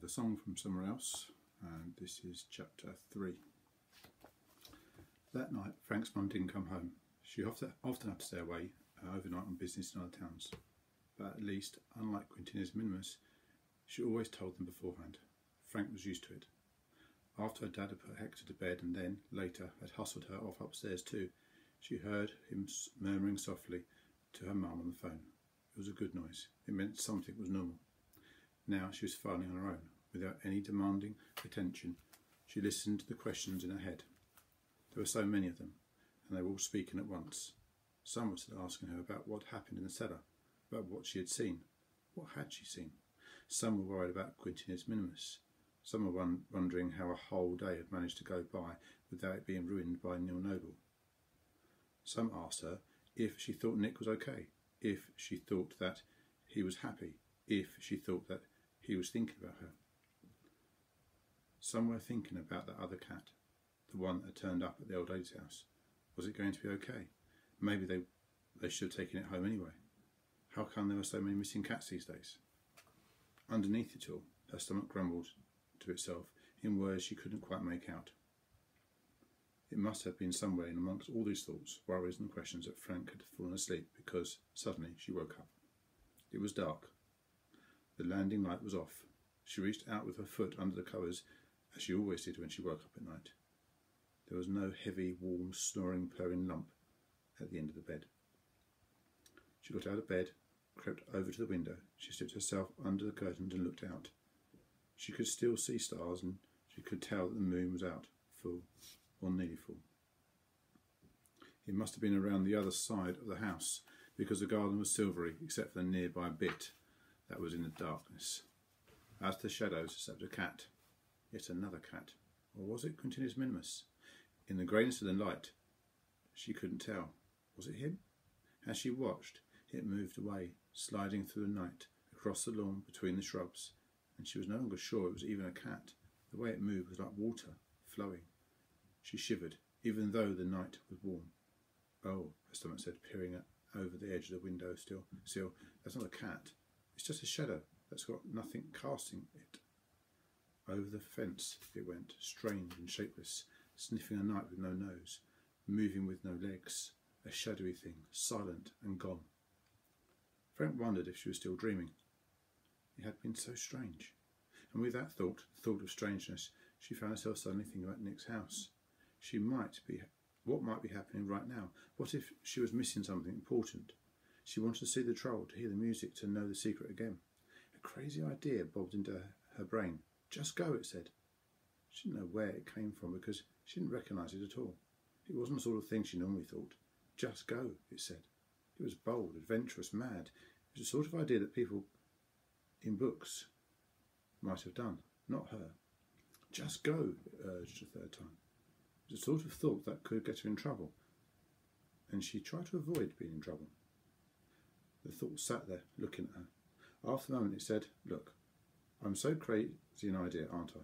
A song from somewhere else, and this is chapter 3. That night, Frank's mum didn't come home. She often had to stay away overnight on business in other towns, but at least, unlike Quintinius Minimus, she always told them beforehand. Frank was used to it. After her dad had put Hector to bed and then, later, had hustled her off upstairs too, she heard him murmuring softly to her mum on the phone. It was a good noise. It meant something was normal. Now she was finally on her own, without any demanding attention. She listened to the questions in her head. There were so many of them, and they were all speaking at once. Some were still asking her about what happened in the cellar, about what she had seen. What had she seen? Some were worried about Quintinius Minimus. Some were wondering how a whole day had managed to go by without it being ruined by Nil Noble. Some asked her if she thought Nick was okay, if she thought that he was happy, if she thought that he was thinking about her. Some were thinking about that other cat, the one that turned up at the old lady's house. Was it going to be okay? Maybe they should have taken it home anyway. How come there were so many missing cats these days? Underneath it all, her stomach grumbled to itself in words she couldn't quite make out. It must have been somewhere in amongst all these thoughts, worries and questions that Frank had fallen asleep, because suddenly she woke up. It was dark. The landing light was off. She reached out with her foot under the covers, as she always did when she woke up at night. There was no heavy, warm, snoring, purring lump at the end of the bed. She got out of bed, crept over to the window. She slipped herself under the curtains and looked out. She could still see stars, and she could tell that the moon was out, full, or nearly full. It must have been around the other side of the house, because the garden was silvery, except for the nearby bit that was in the darkness. Out of the shadows stepped a cat. Yet another cat. Or was it Quintinius Minimus? In the greyness of the light, she couldn't tell. Was it him? As she watched, it moved away, sliding through the night, across the lawn between the shrubs, and she was no longer sure it was even a cat. The way it moved was like water, flowing. She shivered, even though the night was warm. Oh, her stomach said, peering over the edge of the window sill. That's not a cat. It's just a shadow that's got nothing casting it. Over the fence it went, strange and shapeless, sniffing the night with no nose, moving with no legs, a shadowy thing, silent and gone. Frank wondered if she was still dreaming. It had been so strange. And with that thought, the thought of strangeness, she found herself suddenly thinking about Nick's house. What might be happening right now? What if she was missing something important? She wanted to see the troll, to hear the music, to know the secret again. A crazy idea bobbed into her brain. Just go, it said. She didn't know where it came from because she didn't recognise it at all. It wasn't the sort of thing she normally thought. Just go, it said. It was bold, adventurous, mad. It was the sort of idea that people in books might have done, not her. Just go, it urged a third time. It was the sort of thought that could get her in trouble, and she tried to avoid being in trouble. The thought sat there, looking at her. After a moment it said, "Look, I'm so crazy an idea, aren't I,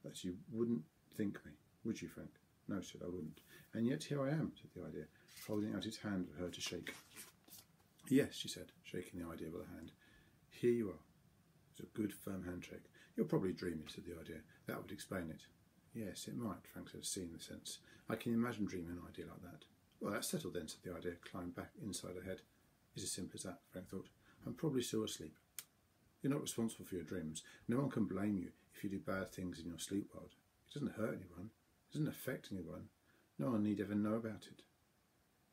that you wouldn't think me, would you, Frank?" "No," she said, "I wouldn't." "And yet here I am," said the idea, holding out its hand for her to shake. "Yes," she said, shaking the idea by the hand. "Here you are." It was a good, firm handshake. "You're probably dreaming," said the idea. "That would explain it." "Yes, it might," Frank said, seeing the sense. "I can imagine dreaming an idea like that." "Well, that's settled then," said the idea, climbing back inside her head. "It's as simple as that," Frank thought. "I'm probably still asleep. You're not responsible for your dreams. No one can blame you if you do bad things in your sleep world. It doesn't hurt anyone. It doesn't affect anyone. No one need ever know about it.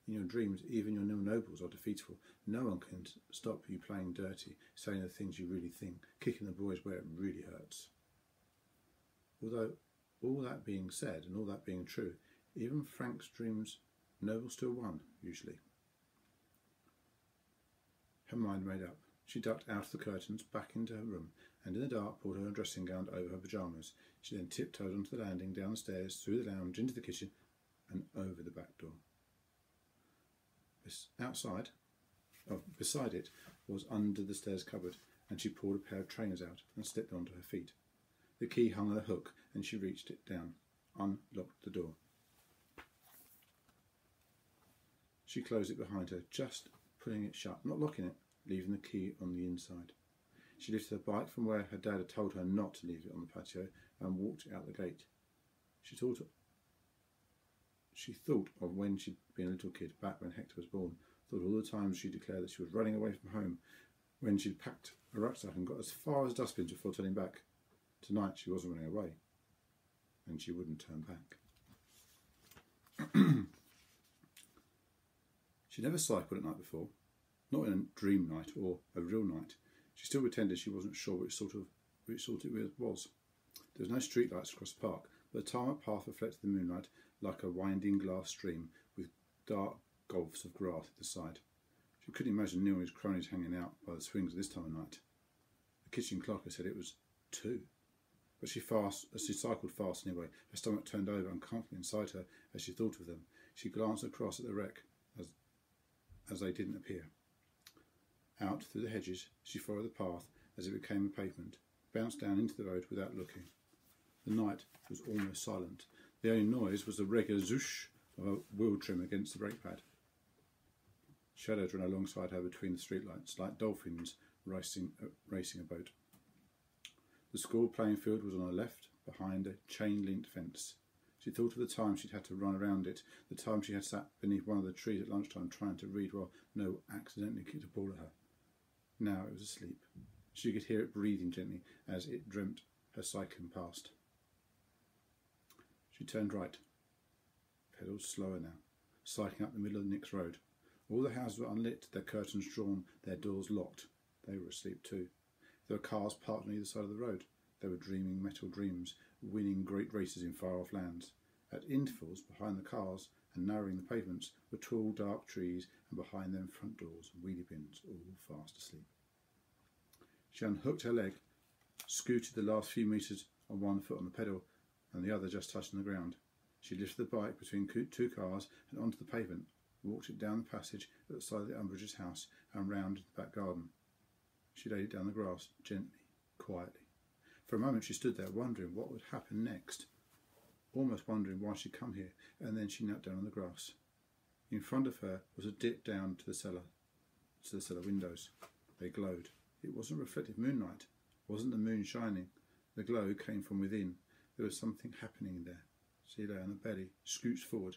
In your dreams, even your Nil Nobles are defeatable. No one can stop you playing dirty, saying the things you really think, kicking the boys where it really hurts." Although all that being said and all that being true, even Frank's dreams, Noble still won, usually. Her mind made up. She ducked out of the curtains, back into her room, and in the dark pulled her dressing gown over her pyjamas. She then tiptoed onto the landing, down the stairs, through the lounge, into the kitchen, and over the back door. Beside it was under the stairs cupboard, and she pulled a pair of trainers out and slipped onto her feet. The key hung on a hook, and she reached it down, unlocked the door. She closed it behind her, just pulling it shut, not locking it, leaving the key on the inside. She lifted her bike from where her dad had told her not to leave it on the patio and walked out the gate. She thought of when she'd been a little kid, back when Hector was born, thought all the times she declared that she was running away from home, when she'd packed a rucksack and got as far as dustbins before turning back. Tonight she wasn't running away, and she wouldn't turn back. She never cycled at night before, not in a dream night or a real night. She still pretended she wasn't sure which sort it was. There was no street lights across the park, but the tarmac path reflected the moonlight like a winding glass stream with dark gulfs of grass at the side. She couldn't imagine Neil and his cronies hanging out by the swings at this time of night. The kitchen clock had said it was 2. But she cycled fast anyway. Her stomach turned over uncomfortably inside her as she thought of them. She glanced across at the wreck as they didn't appear. Out through the hedges, she followed the path as it became a pavement, bounced down into the road without looking. The night was almost silent. The only noise was the regular zoosh of a wheel trim against the brake pad. Shadows ran alongside her between the streetlights, like dolphins racing a boat. The school playing field was on her left, behind a chain-linked fence. She thought of the time she'd had to run around it, the time she had sat beneath one of the trees at lunchtime trying to read while Noel accidentally kicked a ball at her. Now it was asleep. She could hear it breathing gently as it dreamt her cycling past. She turned right, pedalled slower now, cycling up the middle of Nick's road. All the houses were unlit, their curtains drawn, their doors locked. They were asleep too. There were cars parked on either side of the road. They were dreaming metal dreams, winning great races in far-off lands. At intervals, behind the cars and narrowing the pavements, were tall, dark trees, and behind them front doors and wheelie bins, all fast asleep. She unhooked her leg, scooted the last few metres on one foot on the pedal, and the other just touching the ground. She lifted the bike between 2 cars and onto the pavement, walked it down the passage at the side of the Umbridge's house and round into the back garden. She laid it down the grass, gently, quietly. For a moment she stood there, wondering what would happen next, almost wondering why she'd come here, and then she knelt down on the grass. In front of her was a dip down to the cellar windows. They glowed. It wasn't reflective moonlight, wasn't the moon shining. The glow came from within. There was something happening there. She lay on her belly, scooched forward.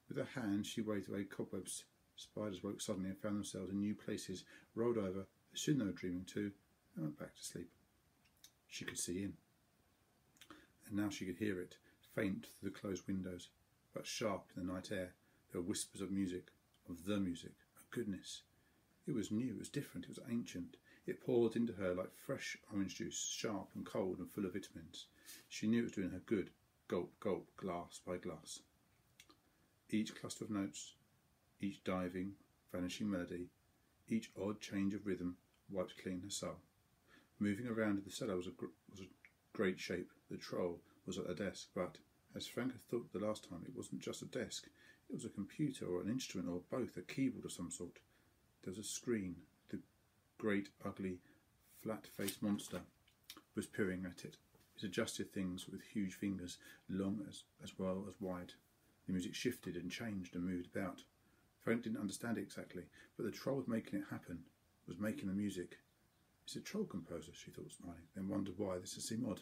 With her hand she waved away cobwebs. Spiders woke suddenly and found themselves in new places, rolled over, assumed they were dreaming too, and went back to sleep. She could see in. And now she could hear it, faint through the closed windows, but sharp in the night air. There were whispers of music, of the music, of goodness. It was new, it was different, it was ancient. It poured into her like fresh orange juice, sharp and cold and full of vitamins. She knew it was doing her good, gulp, gulp, glass by glass. Each cluster of notes, each diving, vanishing melody, each odd change of rhythm wiped clean her soul. Moving around in the cellar was a great shape. The troll was at a desk, but, as Frank had thought the last time, it wasn't just a desk. It was a computer or an instrument or both, a keyboard of some sort. There was a screen. The great, ugly, flat-faced monster was peering at it. It adjusted things with huge fingers, long as well as wide. The music shifted and changed and moved about. Frank didn't understand it exactly, but the troll was making it happen, was making the music. It's a troll composer, she thought, smiling, then wondered why this seemed odd.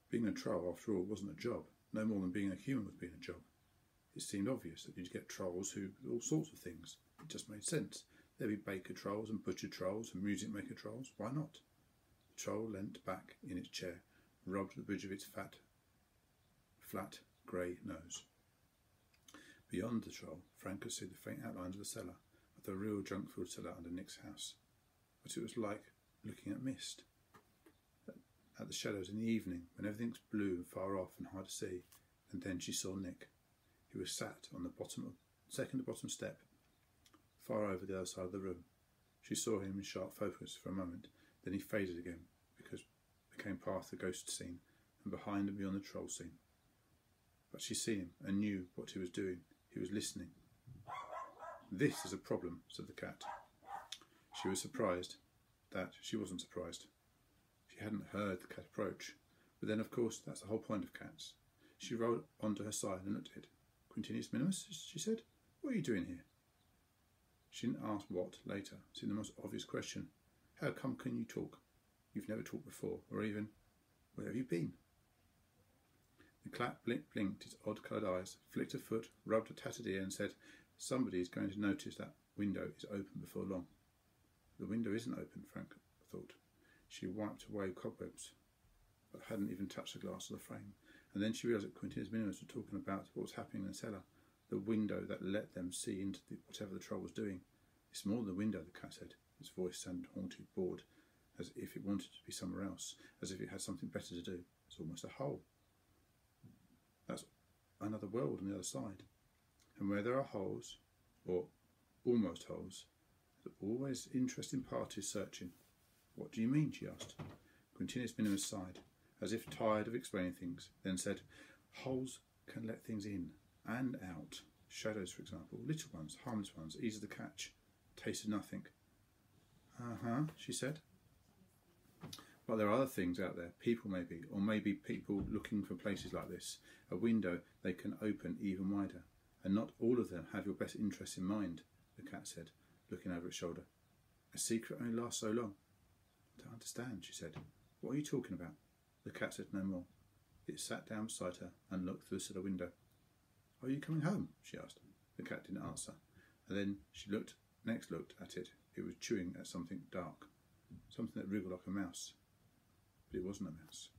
Being a troll, after all, wasn't a job. No more than being a human was being a job. It seemed obvious that you'd get trolls who did all sorts of things. It just made sense. There'd be baker trolls and butcher trolls and music maker trolls. Why not? The troll leant back in its chair, rubbed the bridge of its flat, grey nose. Beyond the troll, Frank could see the faint outlines of the cellar, of the real junk-filled cellar under Nick's house. But it was like looking at mist, at the shadows in the evening, when everything's blue and far off and hard to see. And then she saw Nick. He was sat on the second to bottom step, far over the other side of the room. She saw him in sharp focus for a moment, then he faded again, because it became part of the ghost scene, and behind and beyond the troll scene. But she saw him and knew what he was doing. He was listening. "This is a problem," said the cat. She was surprised that she wasn't surprised. She hadn't heard the cat approach, but then, of course, that's the whole point of cats. She rolled onto her side and looked at it. "Quintinus minimus," she said. "What are you doing here?" She didn't ask what later. It seemed the most obvious question. "How come can you talk?" you've never talked before, or even, where have you been? The cat blinked its odd-coloured eyes, flicked a foot, rubbed a tattered ear, and said, "Somebody is going to notice that window is open before long." The window isn't open, Frank thought. She wiped away cobwebs, but hadn't even touched the glass of the frame. And then she realised that Quintinus Minimus was talking about what was happening in the cellar, the window that let them see into whatever the troll was doing. "It's more than the window," the cat said. Its voice sounded haunted, bored, as if it wanted to be somewhere else, as if it had something better to do. "It's almost a hole. That's another world on the other side. And where there are holes, or almost holes, there's always interesting parties searching." "What do you mean?" she asked. Quintinus Minimus sighed, as if tired of explaining things, then said, "Holes can let things in and out. Shadows, for example, little ones, harmless ones, easy to catch, taste of nothing." "Uh-huh," she said. "But there are other things out there, people maybe, or maybe people looking for places like this, a window they can open even wider. And not all of them have your best interests in mind," the cat said, looking over its shoulder. "A secret only lasts so long." "I don't understand," she said. "What are you talking about?" The cat said no more. It sat down beside her and looked through the cellar window. "Are you coming home?" she asked. The cat didn't answer. And then she next looked at it. It was chewing at something dark, something that wriggled like a mouse. But it wasn't a mouse.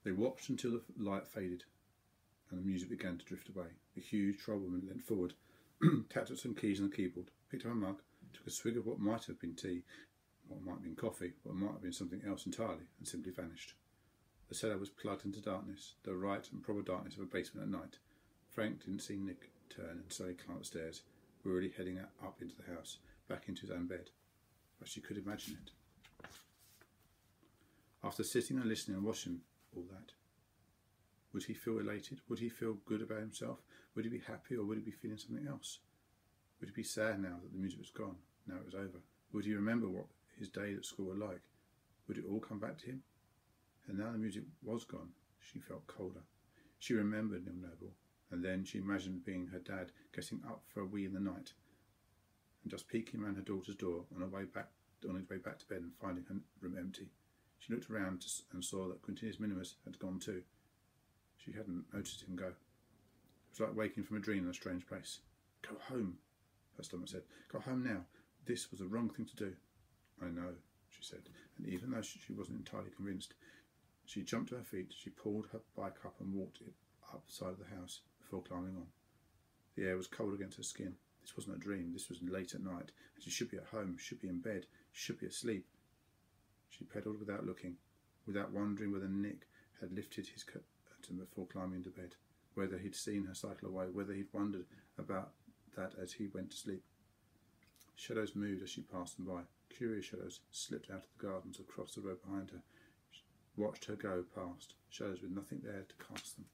They watched until the light faded and the music began to drift away. The huge troll woman leant forward, tapped at some keys on the keyboard, picked up a mug, took a swig of what might have been tea, what might have been coffee, what might have been something else entirely, and simply vanished. The cellar was plugged into darkness, the right and proper darkness of a basement at night. Frank didn't see Nick turn and slowly climb up the stairs, wearily heading up into the house, back into his own bed. But she could imagine it. After sitting and listening and watching all that, would he feel elated? Would he feel good about himself? Would he be happy, or would he be feeling something else? Would he be sad now that the music was gone, now it was over? Would he remember what his days at school were like? Would it all come back to him? And now the music was gone, she felt colder. She remembered Neil Noble, and then she imagined being her dad, getting up for a wee in the night, and just peeking round her daughter's door on his way back to bed and finding her room empty. She looked around and saw that Quintinus Minimus had gone too. She hadn't noticed him go. It was like waking from a dream in a strange place. "Go home," her stomach said. "Go home now. This was the wrong thing to do." "I know," she said, and even though she wasn't entirely convinced, she jumped to her feet. She pulled her bike up and walked it up the side of the house before climbing on. The air was cold against her skin. This wasn't a dream. This was late at night, and she should be at home, should be in bed, should be asleep. She pedalled without looking, without wondering whether Nick had lifted his curtain before climbing into bed, whether he'd seen her cycle away, whether he'd wondered about that as he went to sleep. Shadows moved as she passed them by. Curious shadows slipped out of the gardens across the road behind her. She watched her go past, shadows with nothing there to cast them.